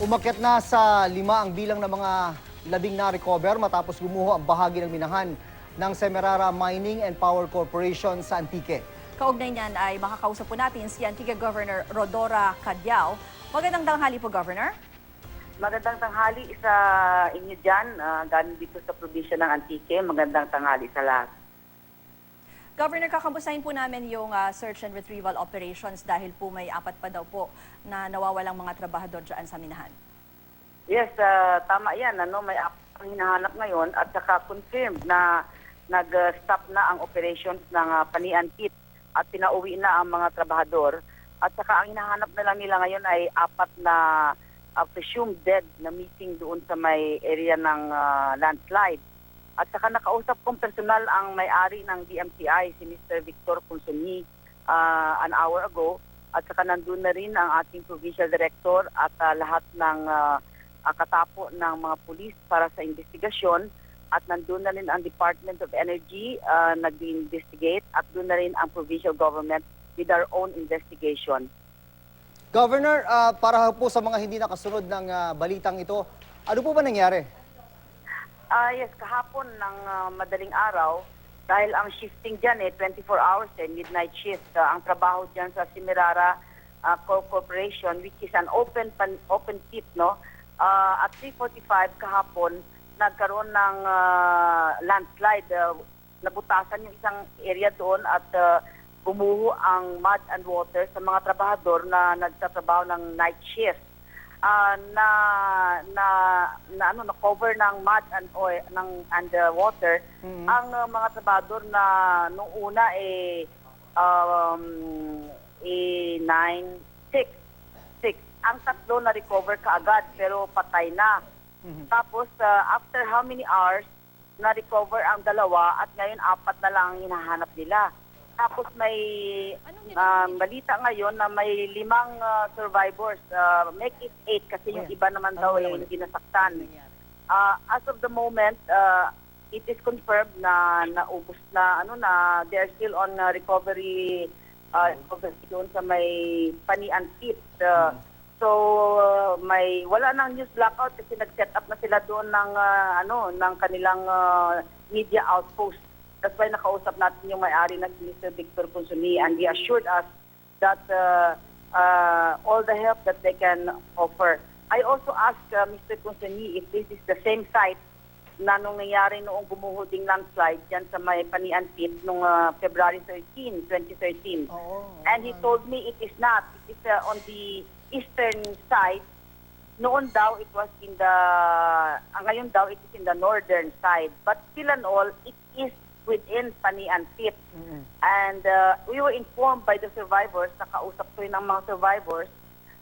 Umakyat na sa 5 ang bilang ng mga labing na-recover matapos gumuho ang bahagi ng minahan ng Semirara Mining and Power Corporation sa Antique. Kaugnay niyan ay makakausap po natin si Antique Governor Rodora Cadyao. Magandang tanghali po, Governor. Magandang tanghali sa inyo dyan, galing dito sa probinsya ng Antique. Magandang tanghali sa lahat. Governor, kakamustahin po namin yung search and retrieval operations dahil po may 4 pa daw po na nawawalang mga trabahador dyan sa minahan. Yes, tama yan. May ang hinahanap ngayon at saka confirmed na nag-stop na ang operations ng Panian Pit at pinauwi na ang mga trabahador. At saka ang hinahanap na lang nila ngayon ay 4 na presumed dead na missing doon sa may area ng landslide. At saka nakausap kong personal ang may-ari ng DMCI, si Mr. Victor Consoni, an hour ago. At saka nandun na rin ang ating provincial director at lahat ng katapo ng mga pulis para sa investigasyon. At nandun na rin ang Department of Energy nag-investigate at doon na rin ang provincial government with our own investigation. Governor, para po sa mga hindi nakasunod ng balitang ito, ano po ba nangyari? Yes, kahapon ng madaling araw, dahil ang shifting dyan 24 hours, midnight shift. Ang trabaho dyan sa Semirara Corporation, which is an open pit, no? At 3:45 kahapon, nagkaroon ng landslide. Nabutasan yung isang area doon at bumuho ang mud and water sa mga trabahador na nagtatrabaho ng night shift. Na cover ng mud and oil and water ang mga trabahador na nung una 9-6 ang 3 na recover kaagad pero patay na. Tapos after how many hours na recover ang 2 at ngayon 4 na lang ang hinahanap nila. Tapos may balita ngayon na may 5 survivors. Make it 8 kasi yung iba naman daw ay hindi nasaktan. As of the moment, it is confirmed na naubos na they are still on recovery doon sa may Panian Pit. So may wala nang news blackout kasi nag-set up na sila doon ng kanilang media outpost. That's why nakausap natin yung may-ari ng Mr. Victor Consoni and he assured us that all the help that they can offer. I also asked Mr. Consoni if this is the same site na nung nangyari noong gumuhuding landslide dyan sa may Panian Pit noong February 13, 2013. And he told me it is not. It is on the eastern side. Noon daw it was in the, ngayon daw it is in the northern side. But still and all, it is within Panian Pit. And we were informed by the survivors, nakausap ko yun ng mga survivors,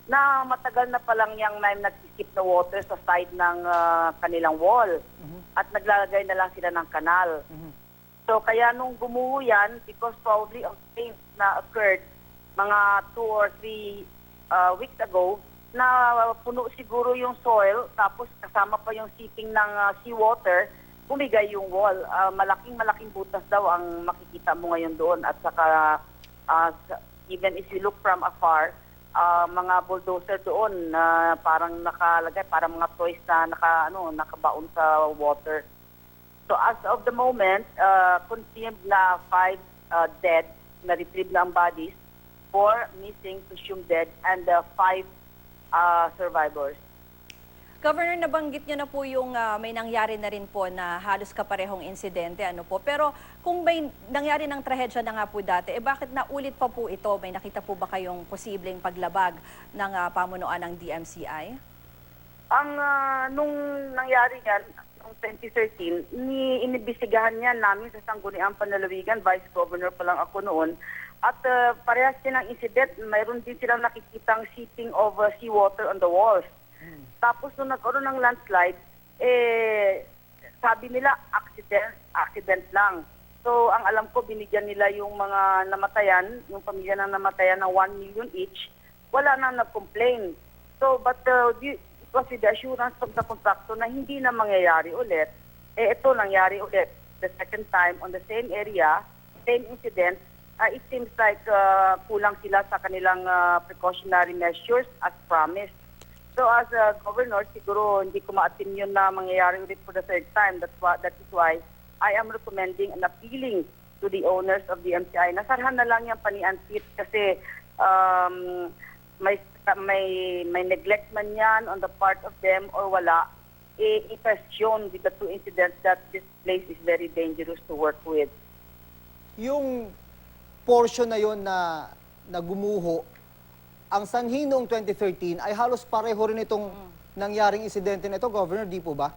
na matagal na palang yung nagsisip na water sa side ng kanilang wall. At naglalagay na lang sila ng kanal. So kaya nung gumuho yan, because probably of things na occurred mga 2 or 3 weeks ago, na puno siguro yung soil, tapos kasama pa yung seeping ng seawater, bumigay yung wall. Malaking butas daw ang makikita mo ngayon doon. At saka, even if you look from afar, mga bulldozer doon na parang nakalagay, parang mga toys na nakabaon sa water. So as of the moment, confirmed na 5 dead, na-retrieve na ang bodies, 4 missing, presumed dead, and 5 survivors. Governor, nabanggit niyo na po yung may nangyari na rin po na halos kaparehong insidente. Pero kung may nangyari ng trahedya na nga po dati, bakit naulit pa po ito? May nakita po ba kayong posibleng paglabag ng pamunuan ng DMCI? Nung nangyari yan, noong 2013, inibisigahan niya namin sa Sangguniang Panlalawigan, Vice Governor pa lang ako noon. At parehas din ang incident, mayroon din silang nakikitang seeping of seawater on the walls. Tapos nung nagkaroon ng landslide, sabi nila accident lang. So ang alam ko, binigyan nila yung mga namatayan, yung pamilya na namatayan ng 1 million each. Wala na nag-complain. So but it was with the assurance of the contractor na hindi na mangyayari ulit. Ito nangyari ulit. The second time on the same area, same incident. It seems like kulang sila sa kanilang precautionary measures as promised. So as a governor, siguro hindi ko ma-attend yun na mangyayari ulit for the third time. That is why I am recommending and appealing to the owners of the MCI na sarhan na lang yung paniantit kasi may neglect man yan on the part of them or wala. It has shown with the two incidents that this place is very dangerous to work with. Yung portion na yon na gumuho, ang sanhi noong 2013 ay halos pareho rin itong nangyaring insidente na ito, Governor, di po ba?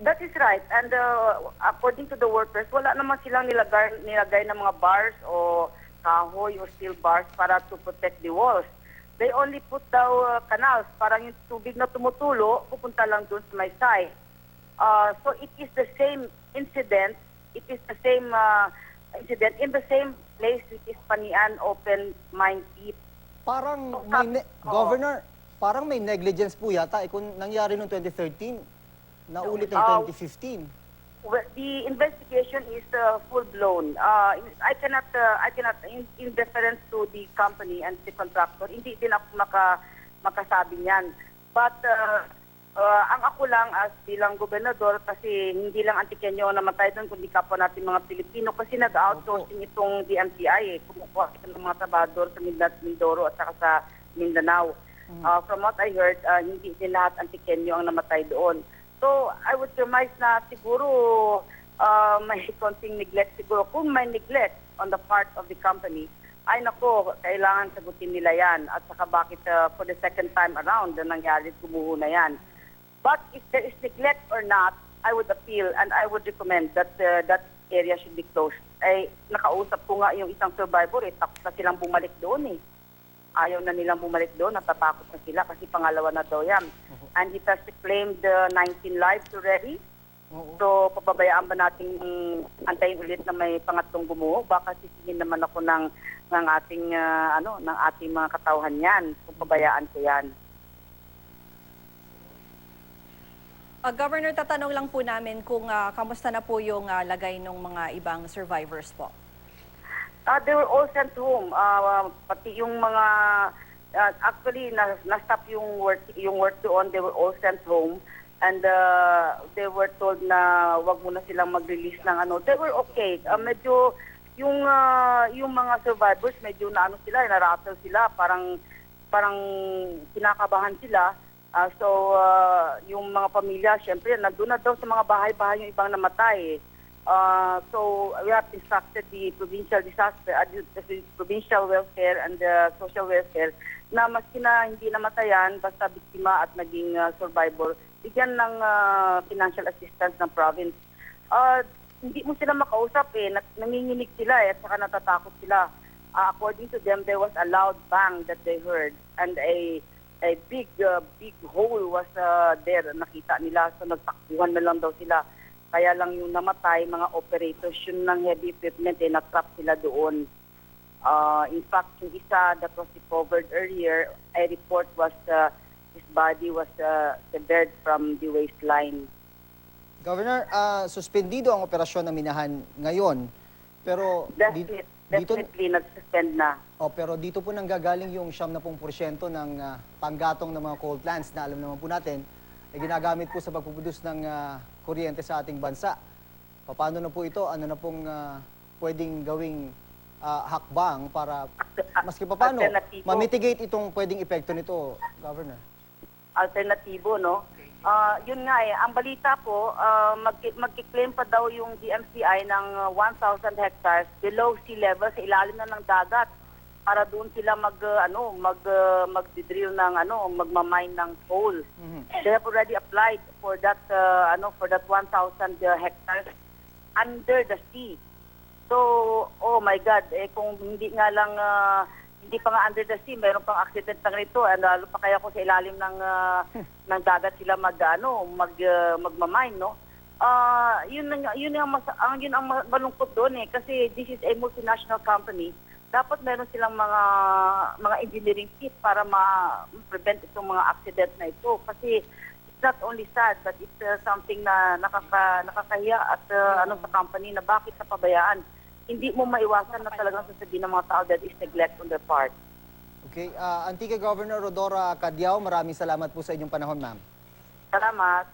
That is right. And according to the workers, wala naman silang nilagay ng mga bars o kahoy o steel bars para to protect the walls. They only put daw canals. Parang yung tubig na tumutulo, pupunta lang doon sa may side. So it is the same incident. It is the same incident in the same place, which is Panian Open Mine Pit. Parang Governor, parang may negligence po yata kung nangyari noong 2013. Naulit ng 2015. Well, the investigation is full-blown. I cannot, in deference to the company and the contractor, hindi din ako makasabi niyan. But ang ako lang as bilang gobernador, kasi hindi lang Antiqueño namatay doon, kundi kapwa natin mga Pilipino, kasi nag-outsourcing itong DMCI, kumukuha ng mga trabador sa Mindoro at saka sa Mindanao. From what I heard, hindi din lahat Antiqueño ang namatay doon. So, I would surmise na siguro may konting neglect siguro. Kung may neglect on the part of the company, ay nako, kailangan sagutin nila yan. At saka bakit for the second time around na nangyari, gumuho na yan. But if there is neglect or not, I would appeal and I would recommend that that area should be closed. Ay, nakausap ko nga yung isang survivor, takot na silang bumalik doon eh. Ayaw na nilang bumalik doon, natatakot na sila kasi pangalawa na daw yan. And it has claimed 19 lives already. So, pababayaan ba natin antayin ulit na may pangatlong gumuho? Baka sisingin naman ako ng ating ng ating mga katauhan yan kung pabayaan ko yan. Governor, tatanong lang po namin kung kamusta na po yung lagay ng mga ibang survivors po. They were all sent home. Pati yung mga actually na-stop yung work doon. They were all sent home and they were told na wag muna silang mag-release ng ano. They were okay. Medyo yung mga survivors medyo na-rattle sila, parang kinakabahan sila. So yung mga pamilya, syempre nandun na daw sa mga bahay-bahay yung ibang namatay. So we have instructed the provincial the provincial welfare and the social welfare na maski na hindi namatayan basta biktima at naging survivor, bigyan ng financial assistance ng province. Hindi mo sila makausap nanginginig sila at saka natatakot sila. According to them, there was a loud bang that they heard and a big hole was there, nakita nila, so nagtakbuhan na lang daw sila. Kaya lang yung namatay, mga operators yun ng heavy equipment, na-trap sila doon. In fact, yung isa that was recovered earlier, a report was his body was severed from the waistline. Governor, suspendido ang operasyon ng minahan ngayon. Pero Definitely nag-suspend na. pero dito po nanggagaling yung 70% ng panggatong ng mga coal plants na alam naman po natin ay ginagamit po sa pagpuproduce ng kuryente sa ating bansa. Paano na po ito? Ano na pong pwedeng gawing hakbang para maski paano ma-mitigate itong pwedeng epekto nito, Governor? Alternatibo, no? Yun nga ang balita po, magki-claim pa daw yung DMCI ng 1,000 hectares below sea level sa ilalim na ng dagat para doon sila mag-drill ng magmamine ng coal. They have already applied for that 1,000 hectares under the sea. So, oh my God, kung hindi nga lang hindi pa nga under the sea, meron pang accident na rito. Lalo pa kaya kung sa ilalim ng dagat sila magmamine, no? Yun ang malungkot doon kasi this is a multinational company. Dapat meron silang mga engineering kit para ma-prevent itong mga accident na ito. Kasi it's not only sad, but it's something na nakakahiya at sa company na bakit napabayaan. Hindi mo maiwasan na talagang sasabihin ng mga tao that is neglect on their part. Okay, Antique Governor Rodora Cadiao, maraming salamat po sa inyong panahon, ma'am. Salamat.